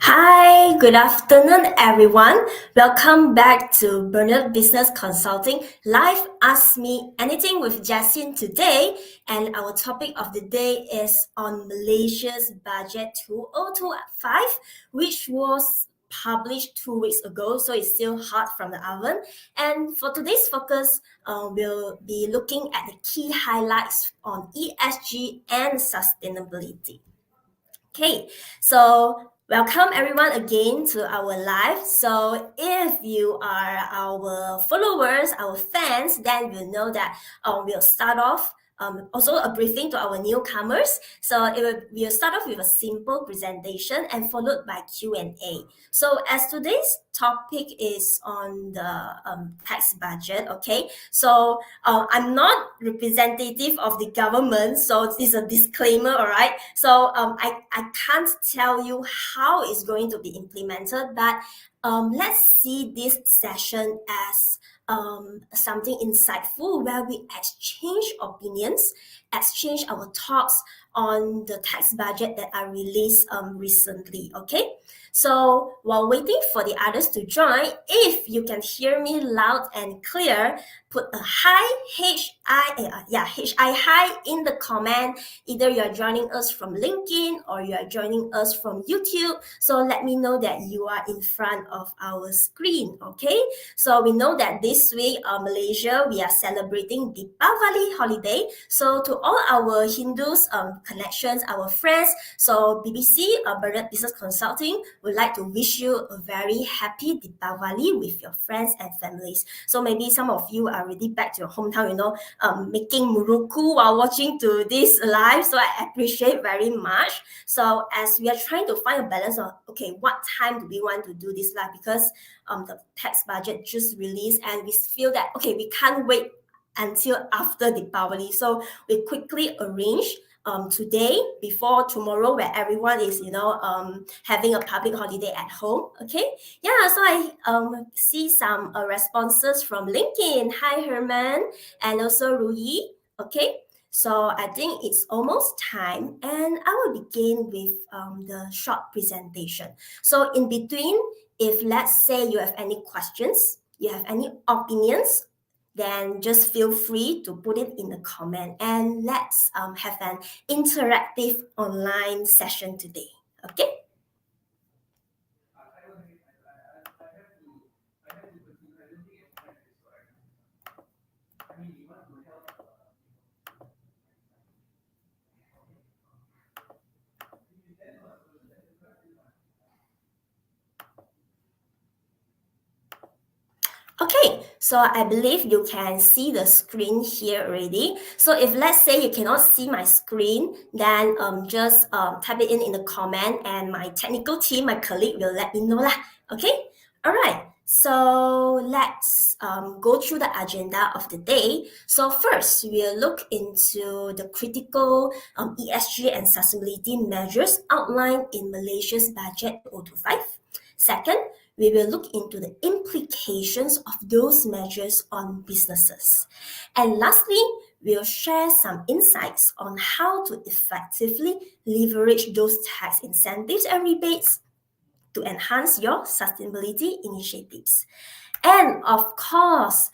Hi, good afternoon, everyone. Welcome back to Bernard Business Consulting Live Ask Me Anything with Jasin today. And our topic of the day is on Malaysia's Budget 2025, which was published 2 weeks ago, so it's still hot from the oven. And for today's focus, we'll be looking at the key highlights on ESG and sustainability. Okay, so welcome everyone again to our live. So if you are our followers, our fans, then you know that we'll start off also a briefing to our newcomers. So we'll start off with a simple presentation and followed by Q&A. So as today's topic is on the tax budget, okay? So I'm not representative of the government, so it's a disclaimer, all right? So I can't tell you how it's going to be implemented, but let's see this session as something insightful where we exchange opinions, exchange our thoughts on the tax budget that I released recently, okay? So while waiting for the others to join, if you can hear me loud and clear, put a HI high in the comment. Either you're joining us from LinkedIn or you're joining us from YouTube. So let me know that you are in front of our screen, okay? So we know that this week, Malaysia, we are celebrating Deepavali holiday. So to all our Hindus connections, our friends, so BBC, Bernard Business Consulting, would like to wish you a very happy Deepavali with your friends and families. So maybe some of you are already back to your hometown, making muruku while watching to this live. So I appreciate very much. So as we are trying to find a balance of, okay, what time do we want to do this live? Because the tax budget just released and we feel that, okay, we can't wait until after Deepavali. So we quickly arranged today before tomorrow where everyone is having a public holiday at home. Okay, so I see some responses from LinkedIn. Hi Herman, and also Ruyi. Okay, so I think it's almost time, and I will begin with the short presentation. So in between, if let's say you have any questions, you have any opinions, then just feel free to put it in the comment, and let's have an interactive online session today. Okay. Okay, so I believe you can see the screen here already. So if let's say you cannot see my screen, then just type it in the comment, and my technical team, my colleague, will let me know lah. Okay, all right. So let's go through the agenda of the day. So first, we'll look into the critical ESG and sustainability measures outlined in Malaysia's Budget 2025. Second, we will look into the implications of those measures on businesses. And lastly, we'll share some insights on how to effectively leverage those tax incentives and rebates to enhance your sustainability initiatives. And of course,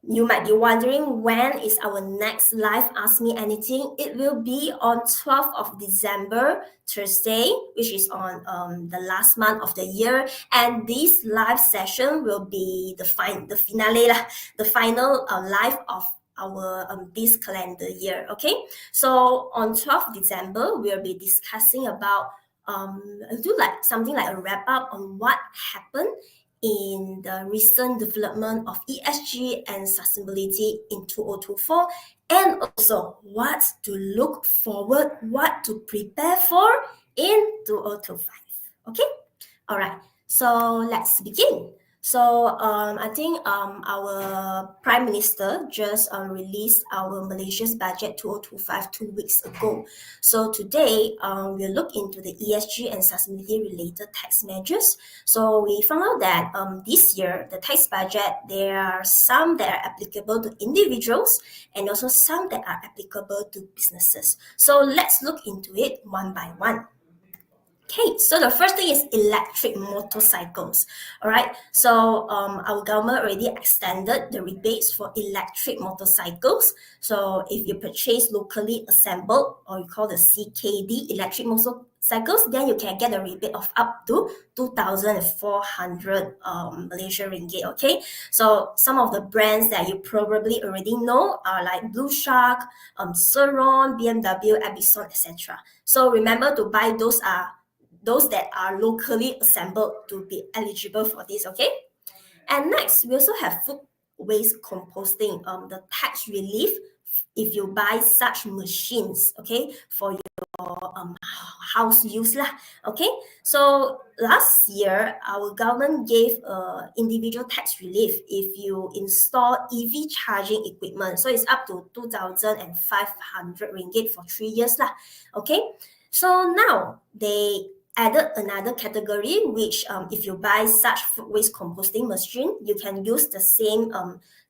You might be wondering when is our next live Ask Me Anything. It will be on 12th of December, Thursday, which is on the last month of the year. And this live session will be the finale, the final live of our this calendar year. Okay, so on 12th December, we'll be discussing about do like something like a wrap up on what happened in the recent development of ESG and sustainability in 2024, and also what to look forward, what to prepare for in 2025. Okay, all right, so let's begin. So I think our Prime Minister just released our Malaysia's budget 2025 2 weeks ago. So today we'll look into the ESG and sustainability related tax measures. So we found out that this year the tax budget, there are some that are applicable to individuals and also some that are applicable to businesses. So let's look into it one by one. Okay, so the first thing is electric motorcycles. All right, so our government already extended the rebates for electric motorcycles. So if you purchase locally assembled, or you call the CKD electric motorcycles, then you can get a rebate of up to 2,400 Malaysian ringgit. Okay, so some of the brands that you probably already know are like Blue Shark, Ceron, BMW, Epson, etc. So remember to buy those that are locally assembled to be eligible for this, okay? And next, we also have food waste composting, the tax relief if you buy such machines, okay, for your house use lah, okay? So last year, our government gave individual tax relief if you install EV charging equipment. So it's up to 2,500 ringgit for 3 years lah, okay? So now they added another category, which if you buy such food waste composting machine, you can use the same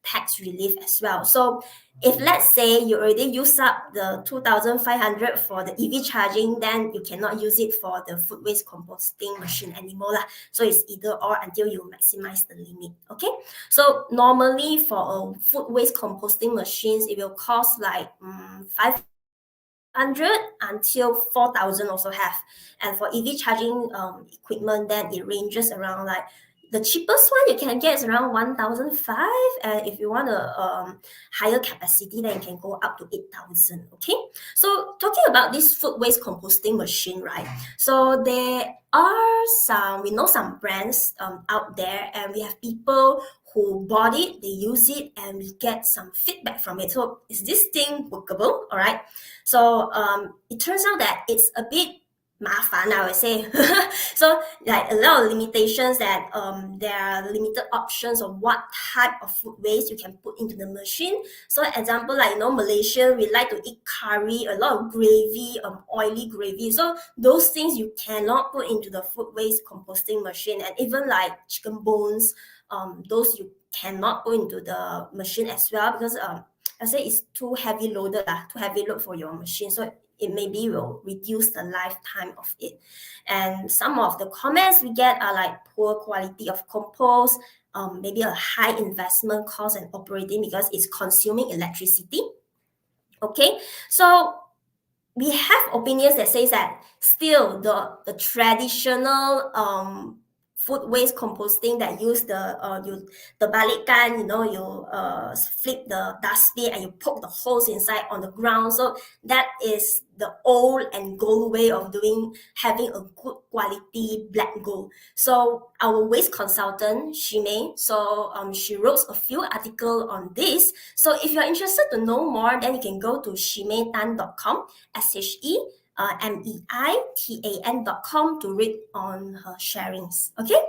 tax relief as well. So if let's say you already use up the 2,500 for the EV charging, then you cannot use it for the food waste composting machine anymore lah. So it's either or until you maximize the limit. Okay. So normally for a food waste composting machines, it will cost like 500 until 4,000 also have. And for EV charging equipment, then it ranges around like the cheapest one you can get is around 1,500, and if you want a higher capacity, then you can go up to 8,000. Okay, so talking about this food waste composting machine, right? So there are we know some brands out there, and we have people who bought it, they use it, and we get some feedback from it. So is this thing workable? All right. So it turns out that it's a bit 麻烦, I would say. So like a lot of limitations that there are limited options of what type of food waste you can put into the machine. So example, like, Malaysia, we like to eat curry, a lot of gravy, oily gravy. So those things you cannot put into the food waste composting machine. And even like chicken bones, those you cannot put into the machine as well, because I say it's too heavy loaded, too heavy load for your machine. So it maybe will reduce the lifetime of it. And some of the comments we get are like poor quality of compost, maybe a high investment cost and operating because it's consuming electricity. Okay, so we have opinions that says that still the traditional food waste composting that use the balikan, you flip the dustbin and you poke the holes inside on the ground. So that is the old and gold way of having a good quality black gold. So our waste consultant, Shimei, so she wrote a few articles on this. So if you're interested to know more, then you can go to shimeitan.com, MEITAN.com to read on her sharings. Okay.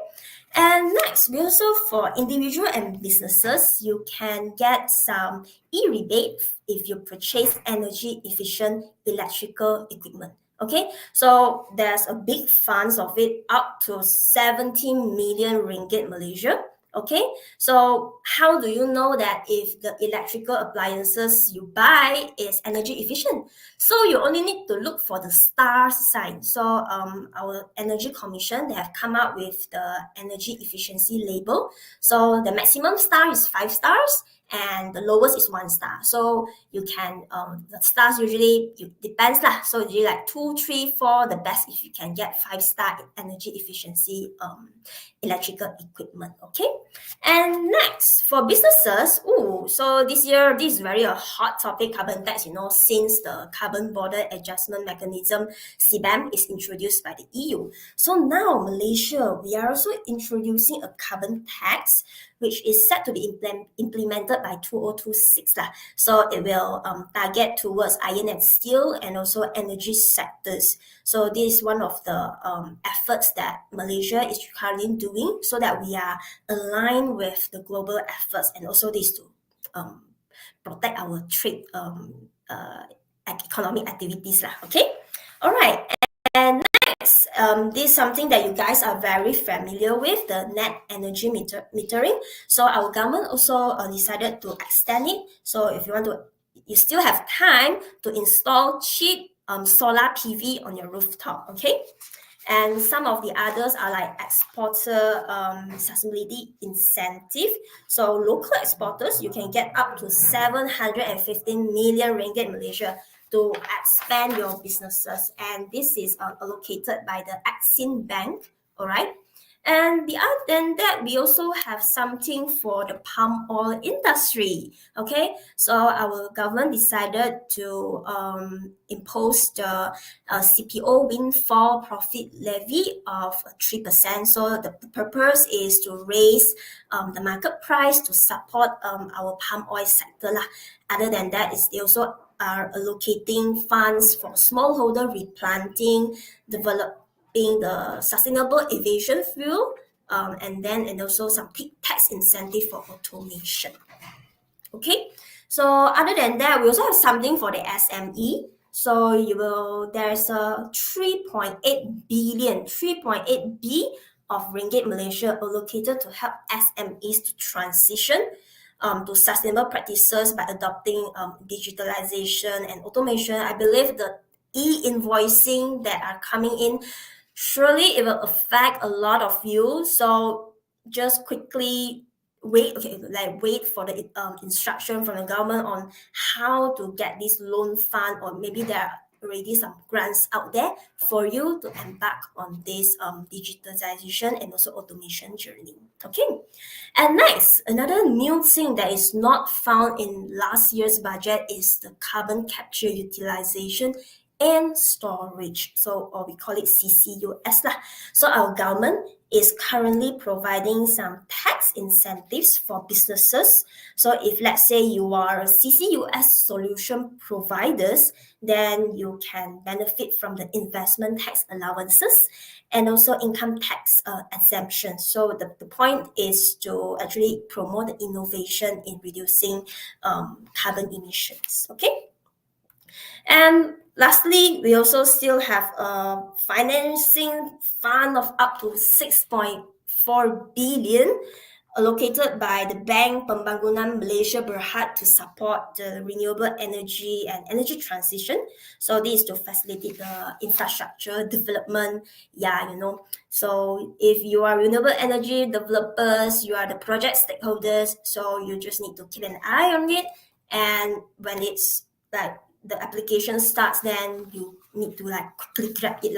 And next, we also, for individual and businesses, you can get some e-rebate if you purchase energy efficient electrical equipment. Okay, so there's a big funds of it up to 17 million ringgit Malaysia. Okay, so how do you know that if the electrical appliances you buy is energy efficient? So you only need to look for the stars sign. So our Energy Commission, they have come out with the energy efficiency label. So the maximum star is 5 stars, and the lowest is 1 star. So you can the stars usually depends lah. So usually like 2, 3, 4. The best if you can get 5-star energy efficiency electrical equipment. Okay. And next, for businesses, so this year, this is very a hot topic, carbon tax, since the Carbon Border Adjustment Mechanism, CBAM, is introduced by the EU. So now, Malaysia, we are also introducing a carbon tax, which is set to be implemented by 2026. So it will target towards iron and steel and also energy sectors. So this is one of the efforts that Malaysia is currently doing so that we are aligned with the global efforts, and also this to protect our trade economic activities. Okay? All right. And next, this is something that you guys are very familiar with, the net energy metering. So our government also decided to extend it. So if you want to, you still have time to install cheap solar PV on your rooftop, okay? And some of the others are like exporter sustainability incentive. So local exporters, you can get up to 715 million ringgit in Malaysia to expand your businesses. And this is allocated by the Exim Bank, all right? And other than that, we also have something for the palm oil industry. Okay, so our government decided to impose the CPO windfall profit levy of 3%. So the purpose is to raise the market price to support our palm oil sector. Other than that, they also are allocating funds for smallholder replanting, developing the sustainable aviation fuel, and also some tax incentive for automation. Okay, so other than that, we also have something for the SME. So there's a 3.8 billion, 3.8 B of ringgit Malaysia allocated to help SMEs to transition to sustainable practices by adopting digitalization and automation. I believe the e-invoicing that are coming in, surely it will affect a lot of you. So just quickly wait for the instruction from the government on how to get this loan fund, or maybe there are already some grants out there for you to embark on this digitalization and also automation journey. Okay, and next, another new thing that is not found in last year's budget is the carbon capture utilization and storage, or we call it CCUS. So our government is currently providing some tax incentives for businesses. So if let's say you are a CCUS solution providers, then you can benefit from the investment tax allowances and also income tax exemption. So the point is to actually promote the innovation in reducing carbon emissions. Okay. And lastly, we also still have a financing fund of up to 6.4 billion allocated by the Bank Pembangunan Malaysia Berhad to support the renewable energy and energy transition. So this is to facilitate the infrastructure development. So if you are renewable energy developers, you are the project stakeholders, so you just need to keep an eye on it. And when it's like the application starts, then you need to quickly grab it.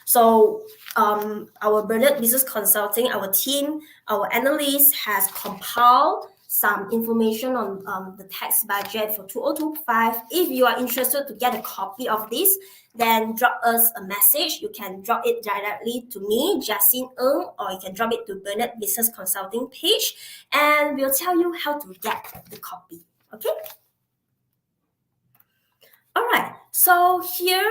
So our Bernard Business Consulting, our team, our analyst has compiled some information on the tax budget for 2025. If you are interested to get a copy of this, then drop us a message. You can drop it directly to me, Jasin Ng, or you can drop it to Bernard Business Consulting page, and we'll tell you how to get the copy. Okay? All right, so here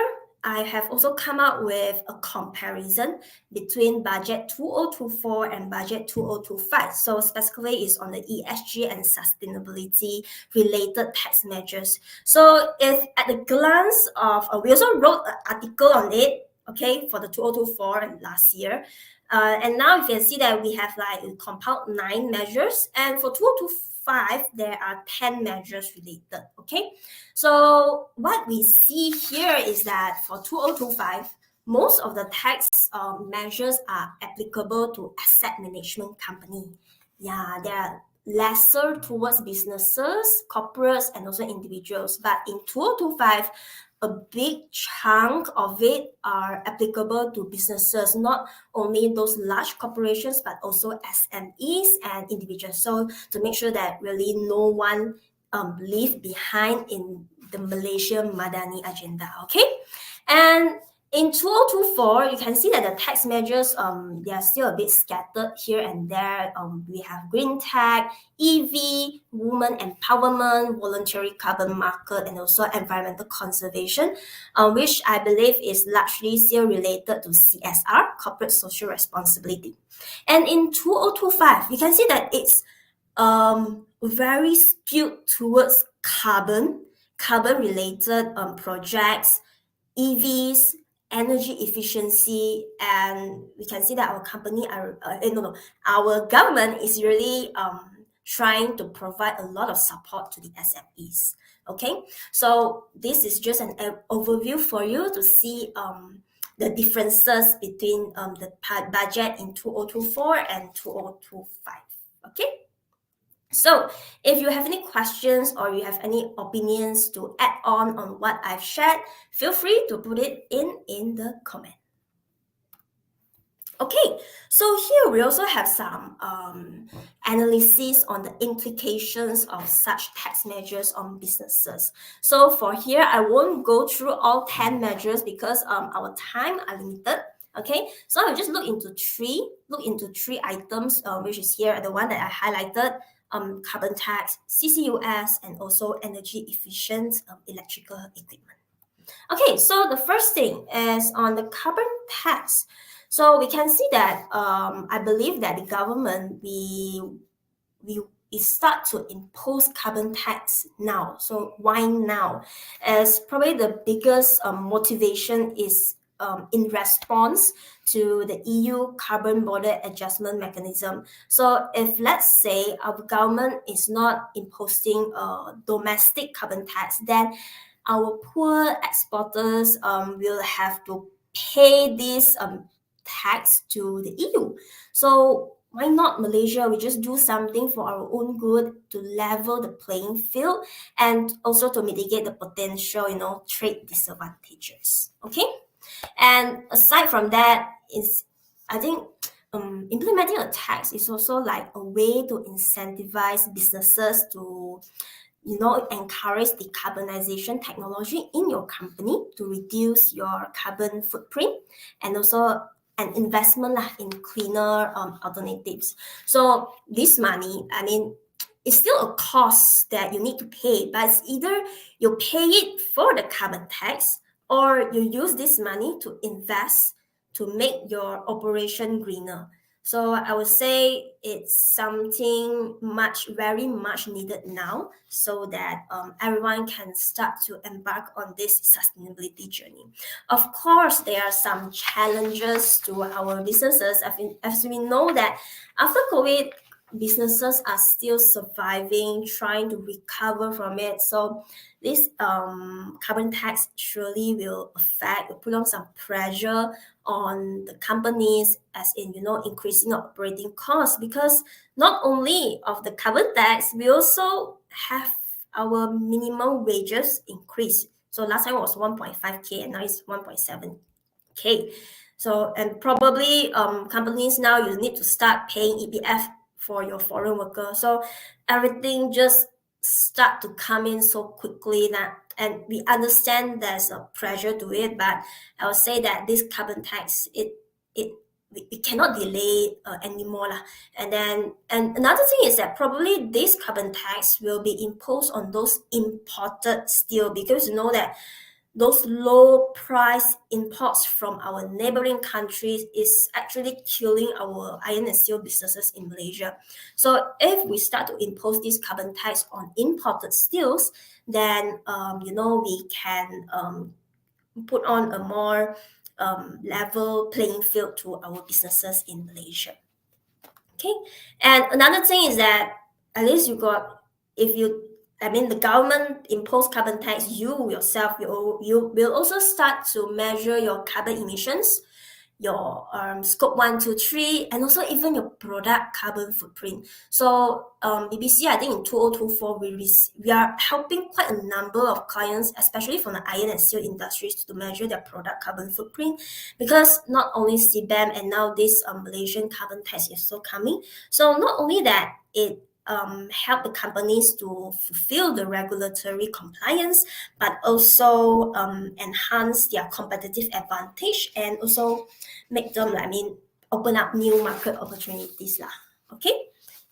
I have also come up with a comparison between budget 2024 and budget 2025. So specifically it's on the ESG and sustainability related tax measures. So if at a glance of, we also wrote an article on it, okay, for the 2024 and last year. And now you can see that we have compiled 9 measures, and for 2025, there are 10 measures related. Okay, so what we see here is that for 2025, most of the tax measures are applicable to asset management company. Yeah, there are lesser towards businesses, corporates, and also individuals. But in 2025, a big chunk of it are applicable to businesses, not only those large corporations, but also SMEs and individuals. So to make sure that really no one leave behind in the Malaysia Madani agenda, okay? And in 2024, you can see that the tax measures, they are still a bit scattered here and there. We have green tech, EV, women empowerment, voluntary carbon market, and also environmental conservation, which I believe is largely still related to CSR, corporate social responsibility. And in 2025, you can see that it's very skewed towards carbon related projects, EVs, energy efficiency, and we can see that our company are our government is really trying to provide a lot of support to the SMEs. Okay, so this is just an overview for you to see the differences between the budget in 2024 and 2025. Okay. So if you have any questions or you have any opinions to add on what I've shared, feel free to put it in the comment. Okay, so here we also have some analysis on the implications of such tax measures on businesses. So for here, I won't go through all 10 measures because our time are limited. Okay, so I'll just look into three items, which is here the one that I highlighted. Carbon tax, CCUS, and also energy efficient electrical equipment. Okay, so the first thing is on the carbon tax. So we can see that I believe that the government we start to impose carbon tax now. So why now? As probably the biggest motivation is in response to the EU carbon border adjustment mechanism. So if let's say our government is not imposing a domestic carbon tax, then our poor exporters will have to pay this tax to the EU. So why not Malaysia? We just do something for our own good to level the playing field and also to mitigate the potential, trade disadvantages. Okay. And aside from that, I think implementing a tax is also like a way to incentivize businesses to encourage decarbonization technology in your company to reduce your carbon footprint and also an investment in cleaner alternatives. So this money, I mean, it's still a cost that you need to pay, but it's either you pay it for the carbon tax or you use this money to invest to make your operation greener. So I would say it's something very much needed now so that everyone can start to embark on this sustainability journey. Of course, there are some challenges to our businesses. As we know that after COVID, businesses are still surviving, trying to recover from it. So this carbon tax surely will put on some pressure on the companies, as in increasing operating costs, because not only of the carbon tax, we also have our minimum wages increase. So last time it was 1.5K and now it's 1.7K. So and probably companies now you need to start paying EPF for your foreign workers. So everything just start to come in so quickly that, and we understand there's a pressure to it, but I would say that this carbon tax, we cannot delay anymore. And another thing is that probably this carbon tax will be imposed on those imported steel, because you know that those low price imports from our neighboring countries is actually killing our iron and steel businesses in Malaysia. So if we start to impose this carbon tax on imported steels, then we can put on a more level playing field to our businesses in Malaysia. Okay, and another thing is that at least the government impose carbon tax, you yourself, you will also start to measure your carbon emissions your scope 1, 2, 3, and also even your product carbon footprint. So BBC, I think in 2024, we are helping quite a number of clients, especially from the iron and steel industries, to measure their product carbon footprint, because not only CBAM and now this Malaysian carbon tax is also coming. So not only that, it help the companies to fulfill the regulatory compliance, but also enhance their competitive advantage and also make them, open up new market opportunities lah. Okay,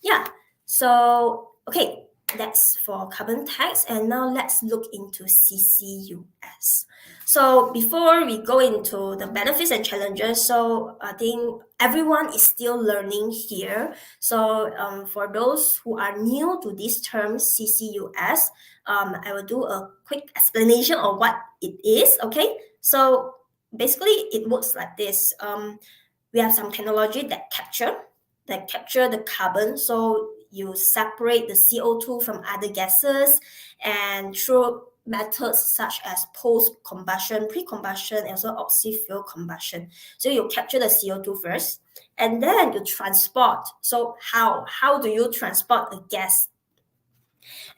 yeah. So okay, that's for carbon tax, and now let's look into CCUS. So before we go into the benefits and challenges, so I think everyone is still learning here. So for those who are new to this term CCUS, I will do a quick explanation of what it is. Okay, so basically it works like this. We have some technology that capture the carbon. So you separate the CO2 from other gases, and through methods such as post-combustion, pre-combustion, and also oxy-fuel combustion. So you capture the CO2 first, and then you transport. So how do you transport a gas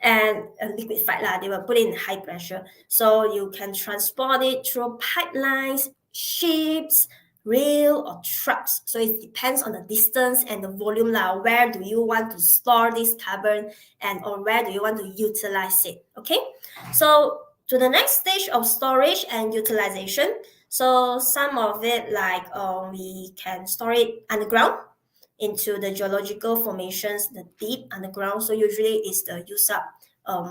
and liquefied lah? They will put it in high pressure. So you can transport it through pipelines, ships, rail, or trucks. So it depends on the distance and the volume lah. Where do you want to store this carbon, and or where do you want to utilize it? Okay, so to the next stage of storage and utilization. So some of it, like we can store it underground into the geological formations, the deep underground. So usually it's the use up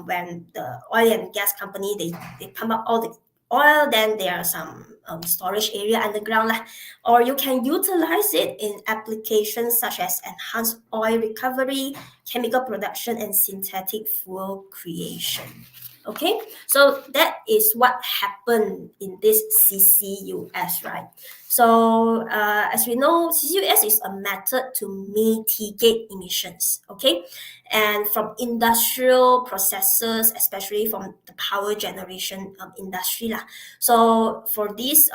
when the oil and gas company, they pump up all the oil, then there are some storage area underground lah. Or you can utilize it in applications such as enhanced oil recovery, chemical production, and synthetic fuel creation. Okay, so that is what happened in this CCUS, right? So as we know, CCUS is a method to mitigate emissions, okay? And from industrial processes, especially from the power generation industry lah. So for this,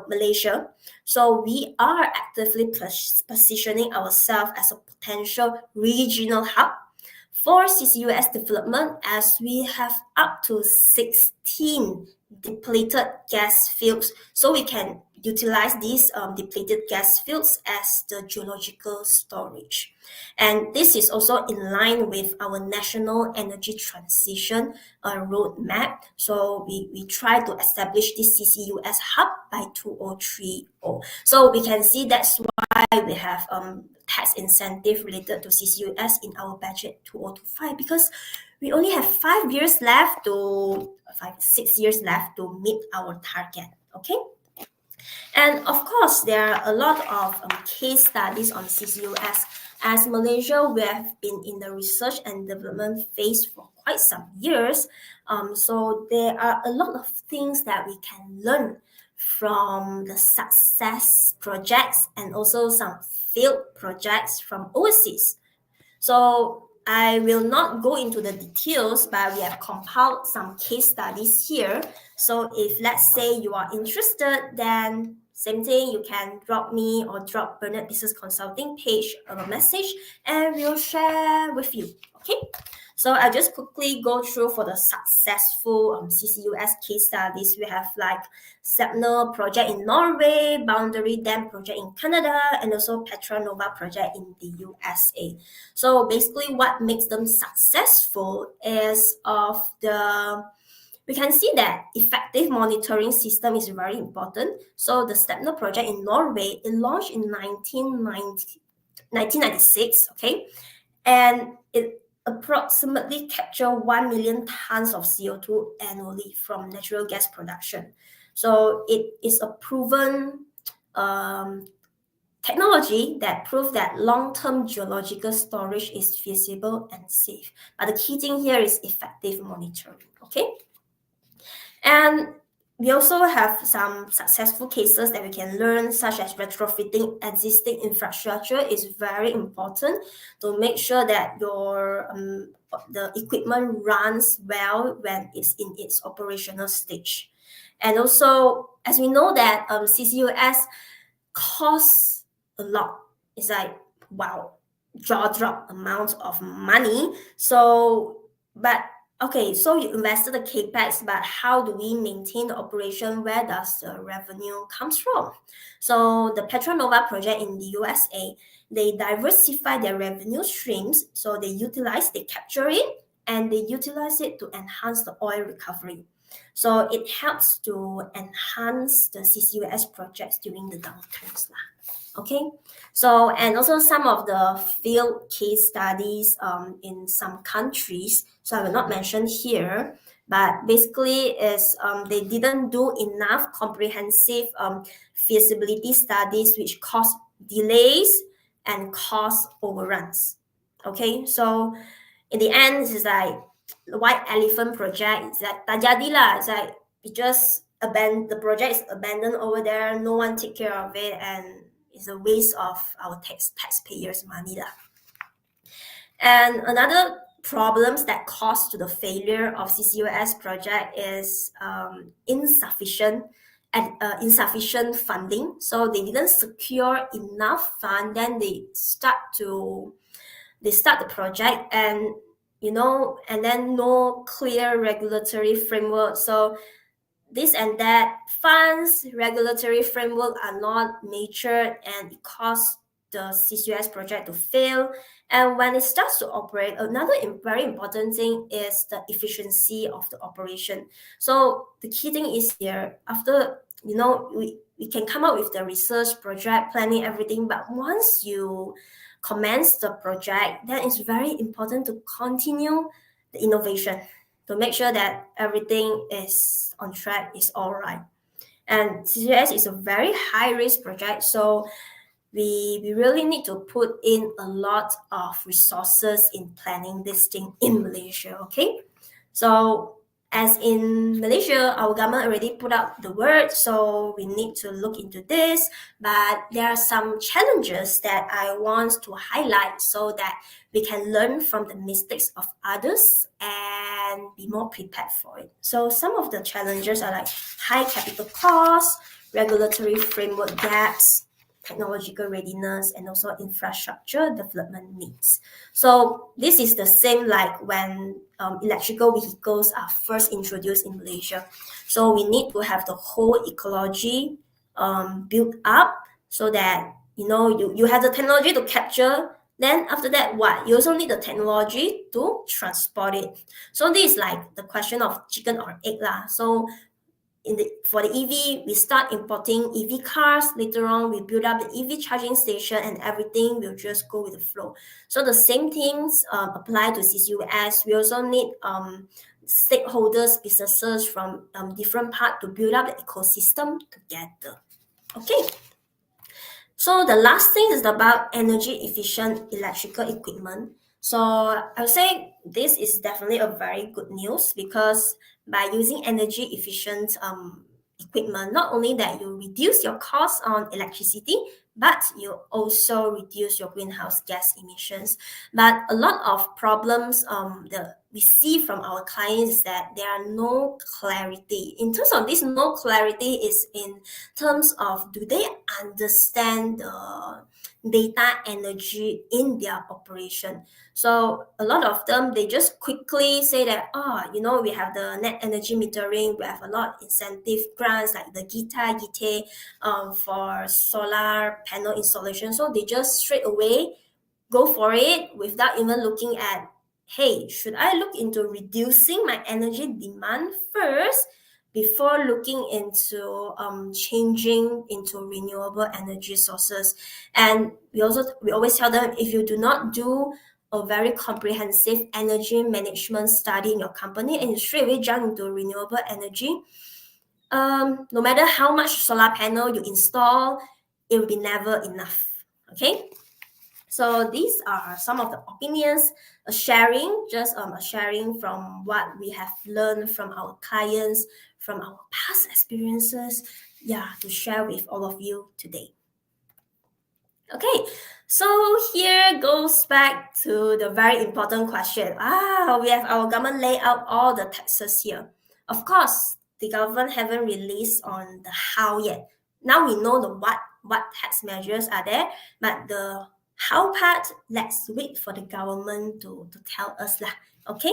Malaysia, so we are actively positioning ourselves as a potential regional hub for CCUS development, as we have up to 16 depleted gas fields. So we can utilize these depleted gas fields as the geological storage. And this is also in line with our national energy transition roadmap. So we try to establish this CCUS hub by 2030. So we can see that's why we have tax incentive related to CCUS in our budget 2025, because we only have 6 years left to meet our target. Okay. And of course, there are a lot of case studies on CCUS. As Malaysia, we have been in the research and development phase for quite some years. So there are a lot of things that we can learn from the success projects and also some failed projects from overseas. So I will not go into the details, but we have compiled some case studies here. So if let's say you are interested, then same thing, you can drop me or drop Bernard Business Consulting page a message, and we'll share with you. Okay. So I'll just quickly go through for the successful CCUS case studies. We have like Sepno project in Norway, Boundary Dam project in Canada, and also Petra Nova project in the USA. So basically what makes them successful is we can see that effective monitoring system is very important. So the Stepner project in Norway, it launched in 1996, okay? And it approximately capture 1 million tons of CO2 annually from natural gas production. So it is a proven technology that proves that long-term geological storage is feasible and safe. But the key thing here is effective monitoring, okay? And we also have some successful cases that we can learn, such as retrofitting existing infrastructure is very important to make sure that the equipment runs well when it's in its operational stage. And also, as we know that CCUS costs a lot. It's like, wow, drop amount of money. So, but okay, so you invested the capex, but how do we maintain the operation? Where does the revenue comes from? So the Petronova project in the USA, they diversify their revenue streams. So they capture it, and they utilize it to enhance the oil recovery. So it helps to enhance the CCUS projects during the downturns. Okay, so and also some of the field case studies in some countries, so I will not mention here, but basically is they didn't do enough comprehensive feasibility studies, which caused delays and cost overruns. Okay, so in the end, it's like the white elephant project. It's like tak jadi lah. It's like it just the project is abandoned over there. No one take care of it, and it's a waste of our taxpayers' money lah. And another problems that caused to the failure of CCUS project is insufficient funding. So they didn't secure enough fund. Then they start the project, and and then no clear regulatory framework. So this and that funds regulatory framework are not matured, and it caused the CCUS project to fail. And when it starts to operate, another very important thing is the efficiency of the operation. So the key thing is here, after we can come up with the research project planning everything, but once you commence the project, then it's very important to continue the innovation to make sure that everything is on track, is all right. And CCS is a very high risk project, so we really need to put in a lot of resources in planning this thing in Malaysia. Okay, so as in Malaysia, our government already put out the word, so we need to look into this. But there are some challenges that I want to highlight so that we can learn from the mistakes of others and be more prepared for it. So some of the challenges are like high capital costs, regulatory framework gaps, technological readiness, and also infrastructure development needs. So this is the same like when electrical vehicles are first introduced in Malaysia. So we need to have the whole ecology built up so that you have the technology to capture. Then after that, what? You also need the technology to transport it. So this is like the question of chicken or egg lah. So for the EV, we start importing EV cars. Later on, we build up the EV charging station, and everything will just go with the flow. So the same things apply to CCUS. We also need stakeholders, businesses from different parts to build up the ecosystem together. Okay. So the last thing is about energy efficient electrical equipment. So I would say this is definitely a very good news, because by using energy efficient equipment, not only that you reduce your cost on electricity, but you also reduce your greenhouse gas emissions. But a lot of problems we see from our clients is that there are no clarity. In terms of this, no clarity is in terms of, do they understand the data energy in their operation? So a lot of them, they just quickly say that, we have the net energy metering, we have a lot of incentive grants like the GITA for solar panel installation. So they just straight away go for it without even looking at, hey, should I look into reducing my energy demand first before looking into changing into renewable energy sources? And we always tell them, if you do not do a very comprehensive energy management study in your company and you straight away jump into renewable energy, no matter how much solar panel you install, it will be never enough. Okay, so these are some of the opinions, a sharing from what we have learned from our clients, from our past experiences, to share with all of you today. Okay, so here goes back to the very important question. We have our government lay out all the taxes here. Of course, the government haven't released on the how yet, now we know the what tax measures are there, but the how part, let's wait for the government to tell us lah. Okay,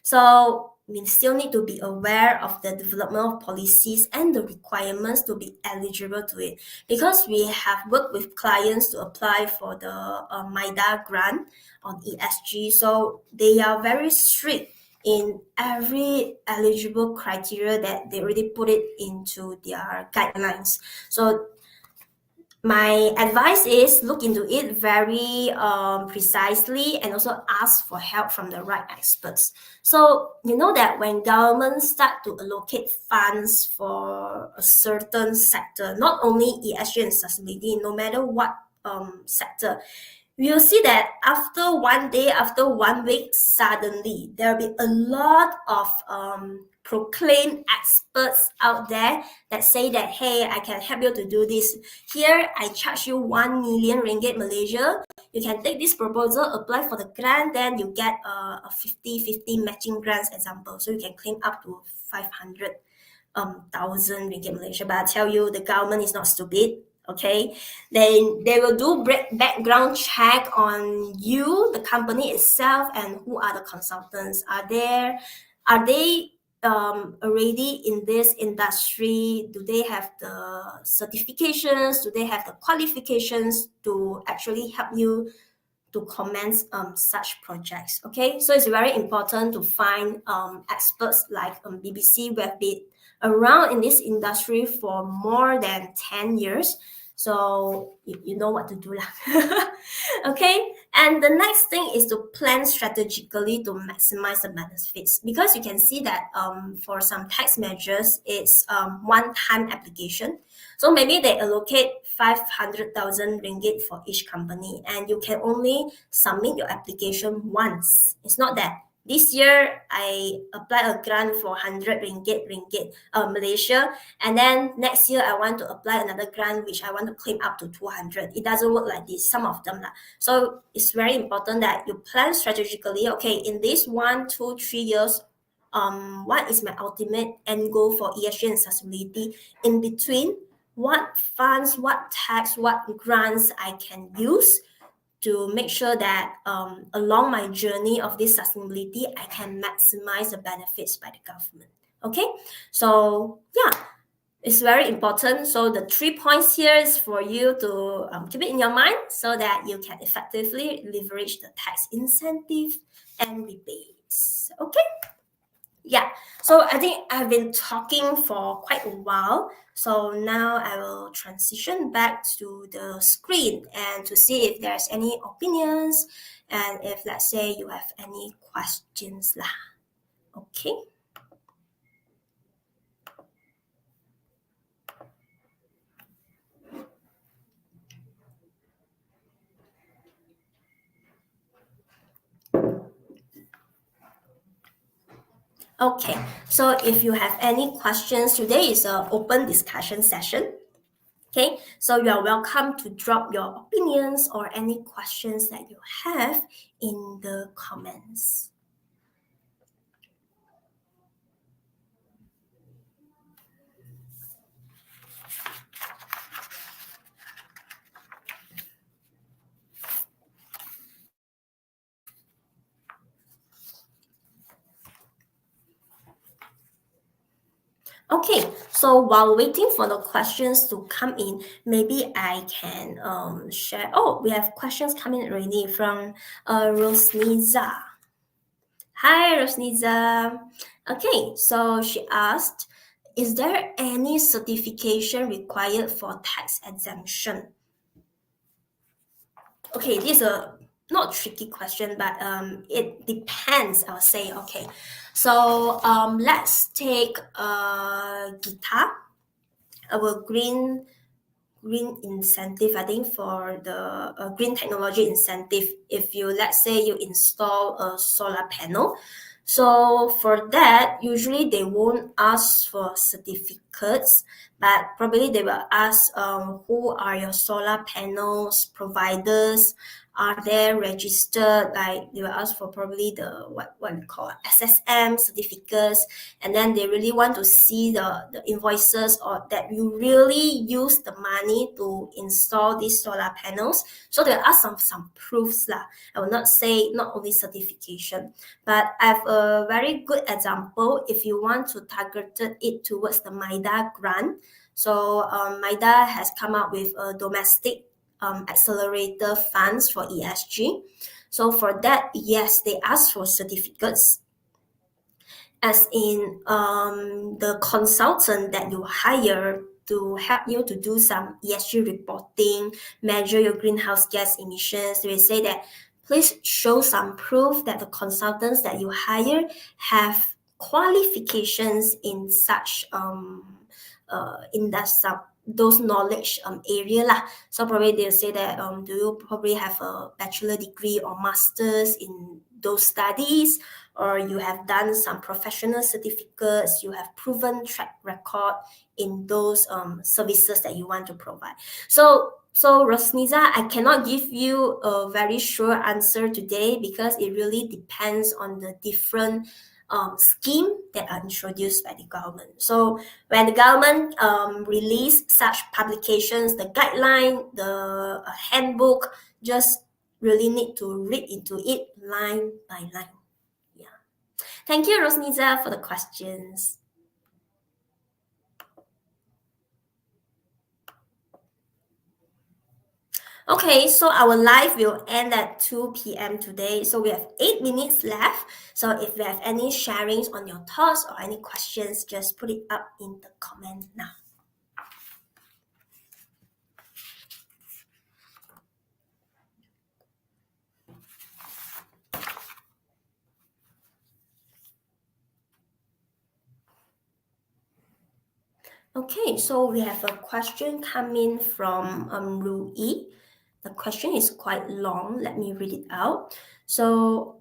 so we still need to be aware of the development of policies and the requirements to be eligible to it, because we have worked with clients to apply for the MIDA grant on ESG. So they are very strict in every eligible criteria that they already put it into their guidelines. So my advice is look into it very precisely, and also ask for help from the right experts. So you know that when governments start to allocate funds for a certain sector, not only ESG and sustainability, no matter what sector, we will see that after one day, after 1 week, suddenly there will be a lot of proclaimed experts out there that say that, hey, I can help you to do this. Here, I charge you 1 million ringgit Malaysia. You can take this proposal, apply for the grant, then you get a 50-50 matching grants example. So you can claim up to 500,000 ringgit Malaysia. But I tell you, the government is not stupid. Okay, then they will do background check on you, the company itself, and who are the consultants. Are they already in this industry? Do they have the certifications? Do they have the qualifications to actually help you to commence such projects? Okay, so it's very important to find experts like BBC, who have been around in this industry for more than 10 years. So you know what to do lah. Okay, and the next thing is to plan strategically to maximize the benefits, because you can see that for some tax measures, it's one-time application. So maybe they allocate 500,000 ringgit for each company, and you can only submit your application once. It's not that this year I apply a grant for 100 ringgit Malaysia, and then next year I want to apply another grant which I want to claim up to 200. It doesn't work like this, some of them lah. So it's very important that you plan strategically. Okay, in this 1, 2, 3 years, what is my ultimate end goal for ESG and sustainability? In between, what funds, what tax, what grants I can use to make sure that along my journey of this sustainability, I can maximize the benefits by the government. Okay, so yeah, it's very important. So the 3 points here is for you to keep it in your mind, so that you can effectively leverage the tax incentive and rebates. Okay. Yeah, so I think I've been talking for quite a while. So now I will transition back to the screen and to see if there's any opinions, and if, let's say, you have any questions lah. Okay. Okay, so if you have any questions, today is an open discussion session. Okay, so you are welcome to drop your opinions or any questions that you have in the comments. Okay, so while waiting for the questions to come in, maybe I can share. Oh, we have questions coming in already from Rosniza. Hi, Rosniza. Okay, so she asked, is there any certification required for tax exemption? Okay, this is a not tricky question, but it depends, I'll say. Okay, so let's take guitar, our green incentive, I think, for the green technology incentive. If you, let's say, you install a solar panel, so for that, usually they won't ask for certificate certificates, but probably they will ask who are your solar panels providers, are they registered, like they will ask for probably the what we call SSM certificates, and then they really want to see the invoices or that you really use the money to install these solar panels. So they'll ask some proofs lah. I will not say not only certification, but I have a very good example if you want to target it towards the MIDA grant. So MIDA has come up with a domestic accelerator funds for ESG. So for that, yes, they ask for certificates, as in the consultant that you hire to help you to do some ESG reporting, measure your greenhouse gas emissions. They will say that please show some proof that the consultants that you hire have qualifications in such in that those knowledge area lah. So probably they'll say that do you probably have a bachelor degree or masters in those studies, or you have done some professional certificates, you have proven track record in those services that you want to provide. So Rosniza, I cannot give you a very sure answer today because it really depends on the different scheme that are introduced by the government. So when the government release such publications, the guideline, the handbook, just really need to read into it line by line. Yeah. Thank you, Rosniza, for the questions. Okay, so our live will end at 2 p.m. today. So we have 8 minutes left. So if you have any sharings on your thoughts or any questions, just put it up in the comment now. Okay, so we have a question coming from Rui. The question is quite long. Let me read it out. So,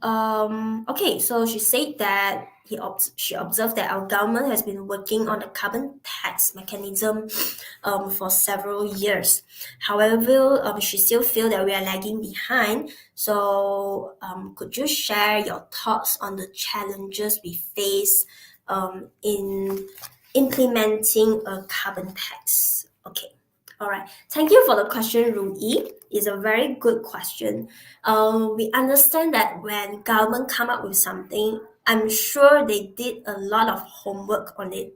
okay, so she said that she observed that our government has been working on a carbon tax mechanism for several years. However, she still feel that we are lagging behind. So, could you share your thoughts on the challenges we face in implementing a carbon tax? Okay. All right. Thank you for the question, Rui. It's a very good question. We understand that when government come up with something, I'm sure they did a lot of homework on it.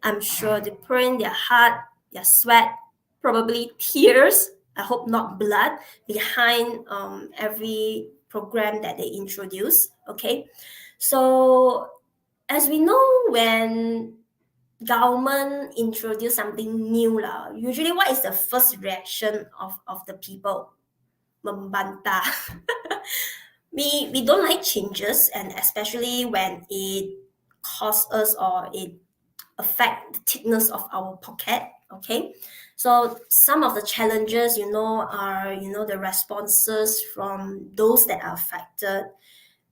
I'm sure they put in their heart, their sweat, probably tears. I hope not blood behind every program that they introduce. Okay, so as we know, when government introduce something new lah, usually what is the first reaction of the people? Membantah. we don't like changes, and especially when it costs us or it affect the thickness of our pocket. Okay, so some of the challenges are the responses from those that are affected.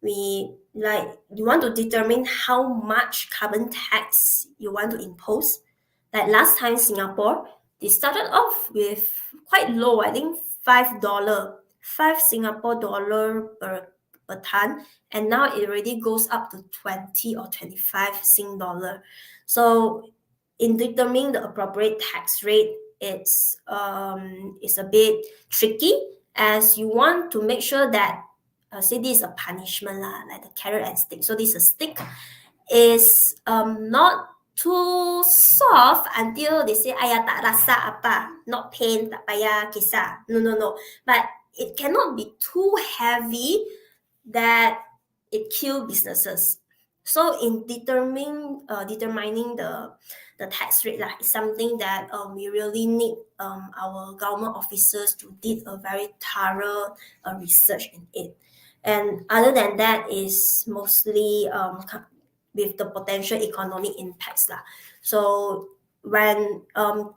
You want to determine how much carbon tax you want to impose. Like last time Singapore, they started off with quite low, I think $5, 5 Singapore dollar per ton, and now it already goes up to 20 or 25 Sing dollar. So in determining the appropriate tax rate, it's a bit tricky, as you want to make sure that say this is a punishment lah, like the carrot and stick. So this is a stick is not too soft until they say ayah tak rasa apa, not pain, tak payah kisah. No. But it cannot be too heavy that it kill businesses. So in determining the tax rate lah, is something that we really need our government officers to did a very thorough research in it. And other than that is mostly with the potential economic impacts lah. So when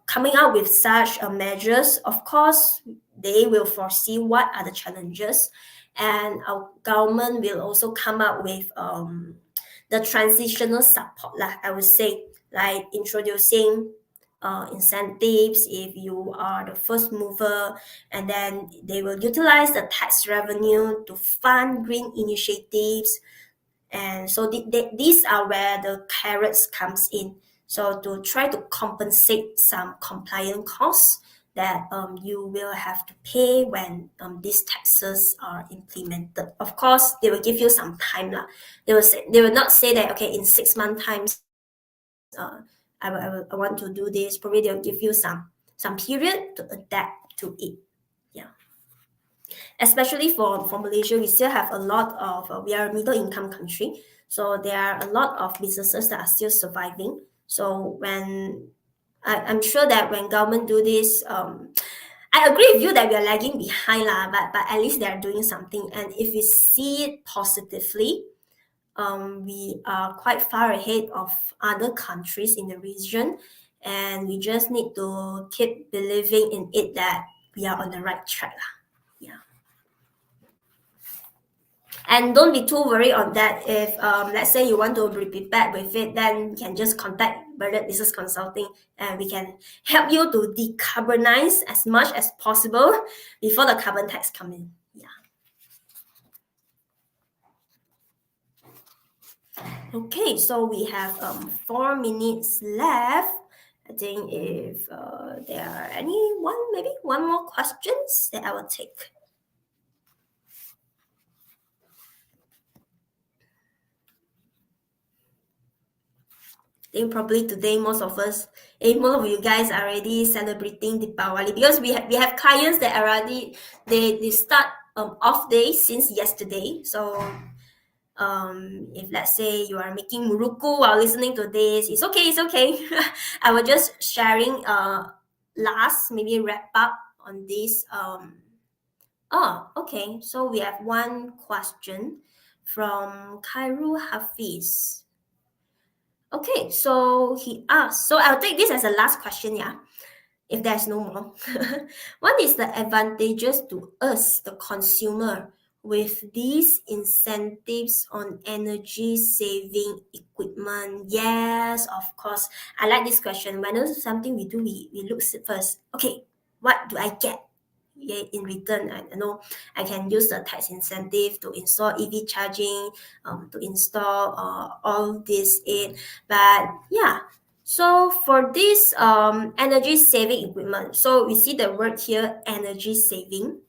coming out with such measures, of course, they will foresee what are the challenges, and our government will also come up with the transitional support lah, I would say, like introducing incentives if you are the first mover, and then they will utilize the tax revenue to fund green initiatives. And so these are where the carrots comes in, so to try to compensate some compliance costs that you will have to pay when these taxes are implemented. Of course, they will give you some time lah. They will not say that okay, in 6 month times uh, I want to do this. Probably they'll give you some period to adapt to it. Yeah, especially for Malaysia, we still have a lot of we are a middle income country, so there are a lot of businesses that are still surviving. So when I'm sure that when government do this, I agree with you that we are lagging behind lah, but at least they are doing something. And if we see it positively, we are quite far ahead of other countries in the region, and we just need to keep believing in it that we are on the right track lah. Yeah. And don't be too worried on that. If let's say you want to be prepared with it, then you can just contact Bernard Business Consulting, and we can help you to decarbonize as much as possible before the carbon tax come in. Yeah. Okay, so we have 4 minutes left. I think if there are maybe one more questions that I will take. I think probably today most of you guys are already celebrating Deepavali, because we have clients that already they start off day since yesterday. So if let's say you are making muruku while listening to this, it's okay. I was just sharing last maybe wrap up on this. Oh, okay. So we have one question from Khairul Hafiz. Okay, so he asked, so I'll take this as a last question, yeah, if there's no more. What is the advantages to us, the consumer, with these incentives on energy saving equipment? Yes, of course. I like this question. When it's something we do, we look first. Okay, what do I get? Yeah, in return, I know I can use the tax incentive to install EV charging, to install all this in. But yeah, so for this energy saving equipment, so we see the word here, energy saving.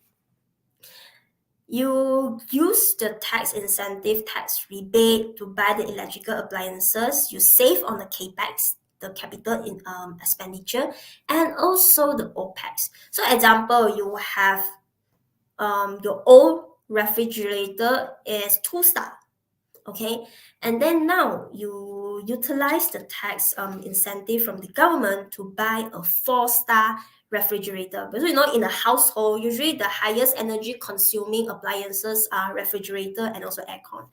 You use the tax incentive, tax rebate to buy the electrical appliances. You save on the capex, the capital in expenditure, and also the opex. So example, you have your old refrigerator is 2 star, okay, and then now you utilize the tax incentive from the government to buy a 4 star refrigerator. Because in a household, usually the highest energy consuming appliances are refrigerator and also aircon.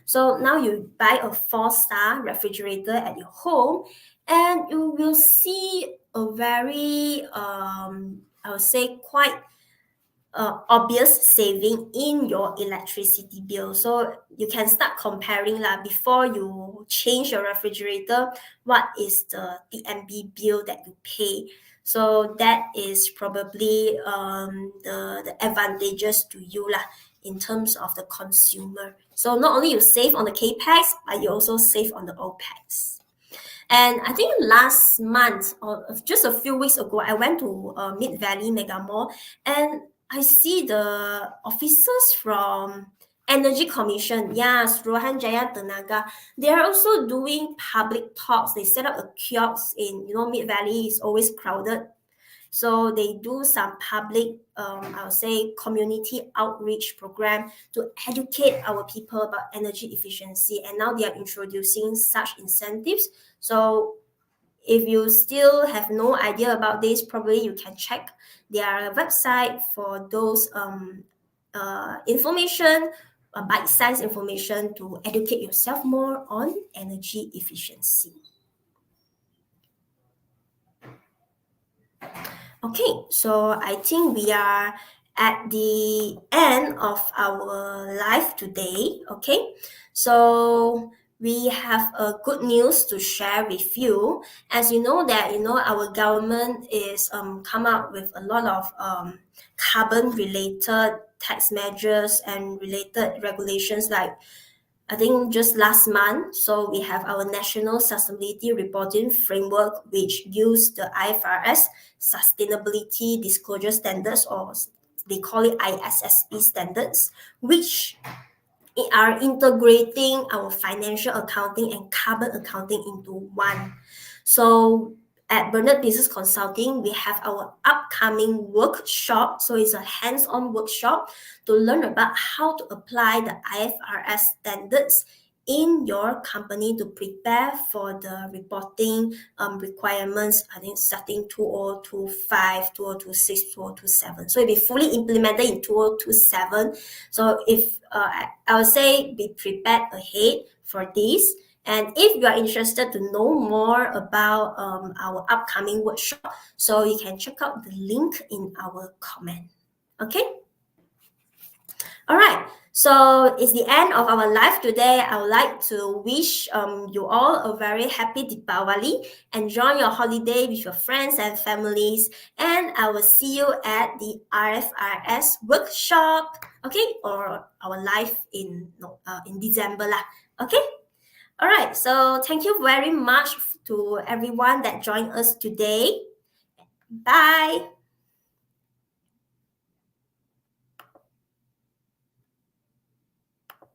So now you buy a 4 star refrigerator at your home, and you will see a very I would say quite obvious saving in your electricity bill. So you can start comparing lah, before you change your refrigerator, what is the TMB bill that you pay. So that is probably the advantages to you lah, in terms of the consumer. So not only you save on the capex, but you also save on the opex. And I think last month or just a few weeks ago, I went to Mid Valley Mega Mall, and I see the officers from Energy Commission, yeah, Suruhanjaya Tenaga. They are also doing public talks. They set up a kiosk in, Mid Valley is always crowded. So they do some public, I would say, community outreach program to educate our people about energy efficiency. And now they are introducing such incentives. So if you still have no idea about this, probably you can check their website for those information, bite-sized information to educate yourself more on energy efficiency. Okay, so I think we are at the end of our live today. Okay, so we have good news to share with you. As you know that our government is come out with a lot of carbon related tax measures and related regulations, like I think just last month. So we have our National Sustainability Reporting Framework, which use the IFRS Sustainability Disclosure Standards, or they call it ISSB standards, which are integrating our financial accounting and carbon accounting into one. So at Bernard Business Consulting, we have our upcoming workshop. So it's a hands-on workshop to learn about how to apply the IFRS standards in your company to prepare for the reporting requirements, I think starting 2025, 2026, 2027. So it'll be fully implemented in 2027. So if I would say be prepared ahead for this. And if you are interested to know more about our upcoming workshop, so you can check out the link in our comment. Okay? All right. So it's the end of our live today. I would like to wish you all a very happy Deepavali. Enjoy your holiday with your friends and families. And I will see you at the RFRS workshop. Okay? Or our live in December lah. Okay? All right. So thank you very much to everyone that joined us today. Bye.